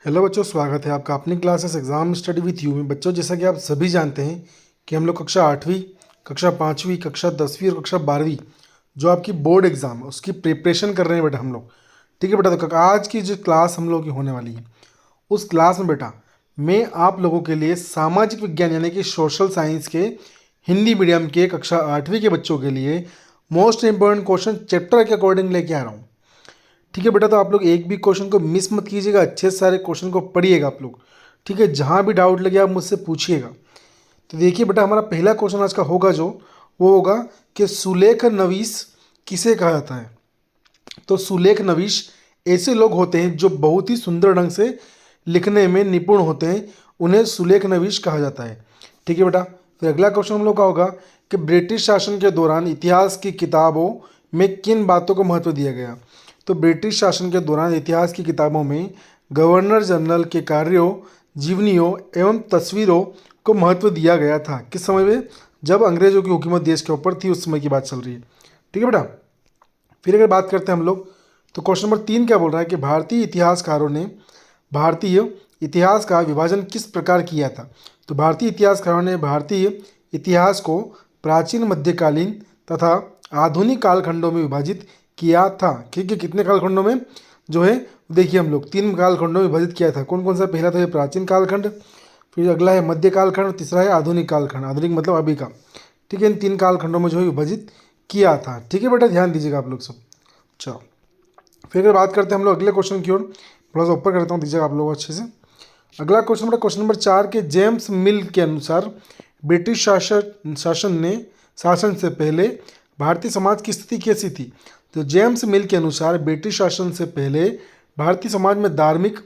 Hello बच्चों, स्वागत है आपका अपनी classes exam study with you में। बच्चों, जैसा कि आप सभी जानते हैं कि हम लोग कक्षा 8वीं, कक्षा 5वीं, कक्षा 10वीं और कक्षा 12वीं जो आपकी बोर्ड एग्ज़ाम है उसकी प्रिपरेशन कर रहे हैं बेटा हम लोग। ठीक है बेटा, तो आज की जो क्लास हम लोग की होने वाली है उस क्लास में बेटा मैं आप लोगों के लिए सामाजिक विज्ञान यानी कि सोशल साइंस के हिंदी मीडियम के कक्षा 8वीं के बच्चों के लिए मोस्ट इंपॉर्टेंट क्वेश्चन चैप्टर के अकॉर्डिंग लेके आ रहा हूँ। ठीक है बेटा, तो आप लोग एक भी क्वेश्चन को मिस मत कीजिएगा, अच्छे से सारे क्वेश्चन को पढ़िएगा आप लोग। ठीक है, जहाँ भी डाउट लगे आप मुझसे पूछिएगा। तो देखिए बेटा, हमारा पहला क्वेश्चन आज का होगा जो वो होगा कि सुलेख नवीस किसे कहा जाता है। तो सुलेख नवीश ऐसे लोग होते हैं जो बहुत ही सुंदर ढंग से लिखने में निपुण होते हैं, उन्हें सुलेख नवीश कहा जाता है। ठीक है बेटा, फिर अगला क्वेश्चन हम लोग का होगा कि ब्रिटिश शासन के दौरान इतिहास की किताबों में किन बातों को महत्व दिया गया। तो ब्रिटिश शासन के दौरान इतिहास की किताबों में गवर्नर जनरल के कार्यों, जीवनियों एवं तस्वीरों को महत्व दिया गया था। किस समय में? जब अंग्रेजों की हुकूमत देश के ऊपर थी, उस समय की बात चल रही है। ठीक है बेटा, फिर अगर बात करते हैं हम लोग तो क्वेश्चन नंबर 3 क्या बोल रहा है कि भारतीय इतिहासकारों ने भारतीय इतिहास का विभाजन किस प्रकार किया था। तो भारतीय इतिहासकारों ने भारतीय इतिहास को प्राचीन, मध्यकालीन तथा आधुनिक कालखंडों में विभाजित किया था। ठीक है, कितने कालखंडों में जो है देखिए हम लोग 3 कालखंडों में विभाजित किया था। कौन कौन सा? पहला तो है प्राचीन कालखंड, फिर अगला है मध्य कालखंड, तीसरा है आधुनिक कालखंड। आधुनिक मतलब अभी का। ठीक है, इन 3 कालखंडों में जो है विभाजित किया था। ठीक है बेटा, ध्यान दीजिएगा आप लोग सब। चलो, फिर अगर बात करते हैं हम लोग अगले क्वेश्चन की ओर, थोड़ा सा ऊपर करता हूँ, दीजिएगा आप लोग अच्छे से। अगला क्वेश्चन बेटा क्वेश्चन नंबर 4 के जेम्स मिल के अनुसार ब्रिटिश शासन से पहले भारतीय समाज की स्थिति कैसी थी। तो जेम्स मिल के अनुसार ब्रिटिश शासन से पहले भारतीय समाज में धार्मिक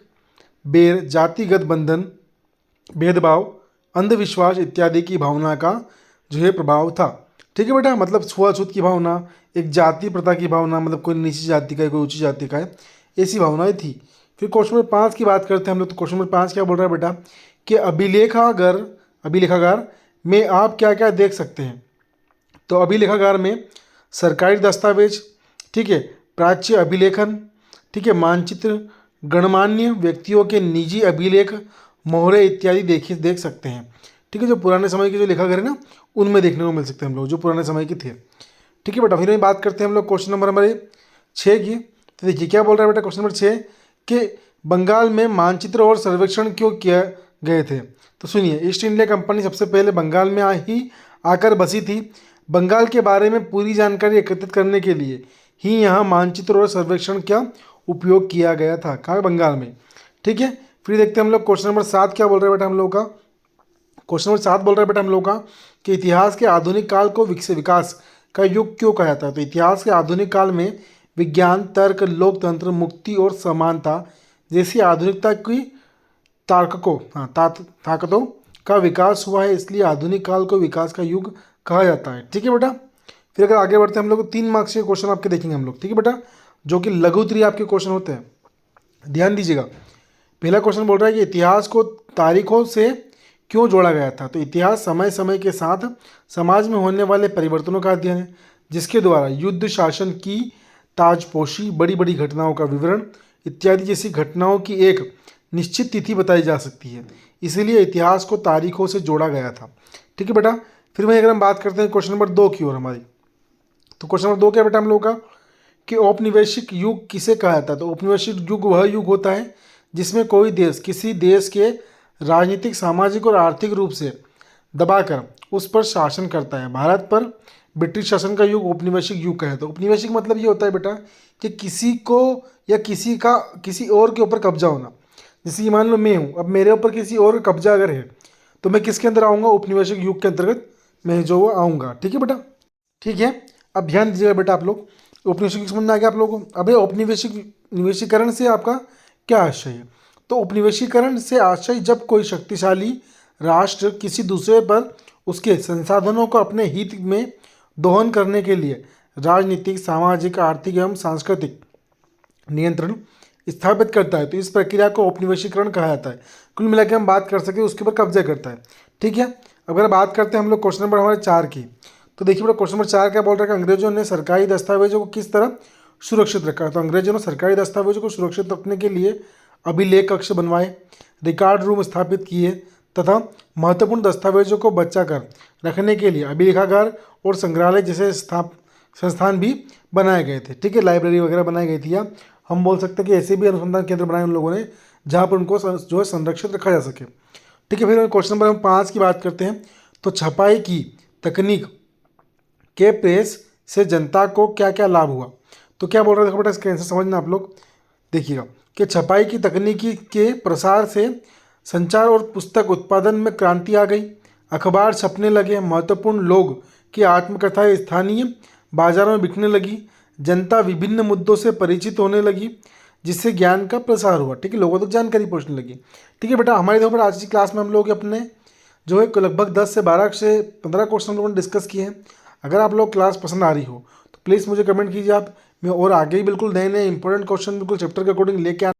बैर, जातिगत बंधन, भेदभाव, अंधविश्वास इत्यादि की भावना का जो है प्रभाव था। ठीक है बेटा, मतलब छुआछूत की भावना, एक जाति प्रथा की भावना, मतलब कोई नीची जाति का है कोई ऊंची जाति का है, ऐसी भावनाएं थी। फिर क्वेश्चन नंबर 5 की बात करते हैं हम लोग। तो क्वेश्चन नंबर 5 क्या बोल रहा है बेटा कि अभिलेखागार में आप क्या क्या देख सकते हैं। तो अभिलेखागार में सरकारी दस्तावेज, ठीक है, प्राच्य अभिलेखन, ठीक है, मानचित्र, गणमान्य व्यक्तियों के निजी अभिलेख, मोहरे इत्यादि देख सकते हैं। ठीक है, जो पुराने समय के जो लेखागार है ना, उनमें देखने को मिल सकते हैं हम लोग, जो पुराने समय के थे। ठीक है बेटा, फिर बात करते हैं हम लोग क्वेश्चन नंबर हमारे 6 की। तो देखिए क्या बोल रहा है बेटा क्वेश्चन नंबर 6 कि बंगाल में मानचित्र और सर्वेक्षण क्यों किए गए थे। तो सुनिए, ईस्ट इंडिया कंपनी सबसे पहले बंगाल में आकर बसी थी। बंगाल के बारे में पूरी जानकारी एकत्रित करने के लिए ही यहाँ मानचित्र और सर्वेक्षण का उपयोग किया गया था। कहाँ? बंगाल में। ठीक है, फिर देखते हैं हम लोग क्वेश्चन नंबर 7 क्या बोल रहे हैं बेटा हम लोग का। क्वेश्चन नंबर 7 बोल रहा है बेटा हम लोग का कि इतिहास के आधुनिक काल को विकास का युग क्यों कहा जाता है। तो इतिहास के आधुनिक काल में विज्ञान, तर्क, लोकतंत्र, मुक्ति और समानता जैसी आधुनिकता की ताकतों का विकास हुआ है, इसलिए आधुनिक काल को विकास का युग कहा जाता है। ठीक है बेटा, फिर अगर आगे बढ़ते हैं हम लोग 3 मार्क्स के क्वेश्चन आपके देखेंगे हम लोग। ठीक है बेटा, जो कि लघु उत्तरीय आपके क्वेश्चन होते हैं, ध्यान दीजिएगा। पहला क्वेश्चन बोल रहा है कि इतिहास को तारीखों से क्यों जोड़ा गया था। तो इतिहास समय समय के साथ समाज में होने वाले परिवर्तनों का अध्ययन है, जिसके द्वारा युद्ध, शासन की ताजपोशी, बड़ी बड़ी घटनाओं का विवरण इत्यादि जैसी घटनाओं की एक निश्चित तिथि बताई जा सकती है। इसीलिए इतिहास को तारीखों से जोड़ा गया था। ठीक है बेटा, फिर वहीं अगर हम बात करते हैं क्वेश्चन नंबर 2 की ओर हमारी, तो क्वेश्चन नंबर 2 क्या बेटा हम लोग का कि औपनिवेशिक युग किसे कहा जाता है। तो औपनिवेशिक युग वह युग होता है जिसमें कोई देश किसी देश के राजनीतिक, सामाजिक और आर्थिक रूप से दबाकर उस पर शासन करता है। भारत पर ब्रिटिश शासन का युग औपनिवेशिक युग का है। तो औपनिवेशिक मतलब ये होता है बेटा कि किसी को या किसी का किसी और के ऊपर कब्जा होना। जैसे कि मान लो मैं हूँ, अब मेरे ऊपर किसी और का कब्जा अगर है तो मैं किसके अंदर आऊँगा? औपनिवेशिक युग के अंतर्गत मैं जो वो आऊँगा। ठीक है बेटा, ठीक है। अब ध्यान दीजिएगा बेटा आप लोग, औपनिवेशिक समझ में आ गया आप लोगों को। अब ये औपनिवेशिक निवेशीकरण से आपका क्या आशय है। तो औपनिवेशीकरण से आशय जब कोई शक्तिशाली राष्ट्र किसी दूसरे पर उसके संसाधनों को अपने हित में दोहन करने के लिए राजनीतिक, सामाजिक, आर्थिक एवं सांस्कृतिक नियंत्रण स्थापित करता है, तो इस प्रक्रिया को औपनिवेशीकरण कहा जाता है। कुल मिलाकर हम बात कर सके उसके ऊपर कब्जा करता है। ठीक है, अगर बात करते हैं हम लोग क्वेश्चन नंबर हमारे 4 की, तो देखिए बेटा क्वेश्चन नंबर 4 क्या बोल रहा है कि अंग्रेजों ने सरकारी दस्तावेजों को किस तरह सुरक्षित रखा। तो अंग्रेजों ने सरकारी दस्तावेजों को सुरक्षित रखने के लिए अभिलेख कक्ष बनवाए, रिकॉर्ड रूम स्थापित किए तथा महत्वपूर्ण दस्तावेजों को बचा कर रखने के लिए अभिलेखागार और संग्रहालय जैसे संस्थान भी बनाए गए थे। ठीक है, लाइब्रेरी वगैरह बनाई गई थी, या हम बोल सकते हैं कि ऐसे भी अनुसंधान केंद्र बनाए उन लोगों ने जहाँ पर उनको जो है संरक्षित रखा जा सके। ठीक है, फिर क्वेश्चन नंबर 5 की बात करते हैं। तो छपाई की तकनीक के प्रेस से जनता को क्या क्या लाभ हुआ। तो क्या बोल रहे हैं, देखो बेटा इसका आंसर समझना आप लोग। देखिएगा कि छपाई की तकनीकी के प्रसार से संचार और पुस्तक उत्पादन में क्रांति आ गई, अखबार छपने लगे, महत्वपूर्ण लोग की आत्मकथाएं स्थानीय बाजारों में बिकने लगी, जनता विभिन्न मुद्दों से परिचित होने लगी, जिससे ज्ञान का प्रसार हुआ। ठीक है, लोगों तक जानकारी पहुंचने लगी। ठीक है बेटा, हमारे देखो आज की क्लास में हम लोग अपने जो है लगभग 10 से 15 क्वेश्चन हम लोगों ने डिस्कस किए हैं। अगर आप लोग क्लास पसंद आ रही हो तो प्लीज़ मुझे कमेंट कीजिए आप, मैं और आगे ही बिल्कुल नए नए इंपॉर्टेंट क्वेश्चन बिल्कुल चैप्टर के अकॉर्डिंग लेके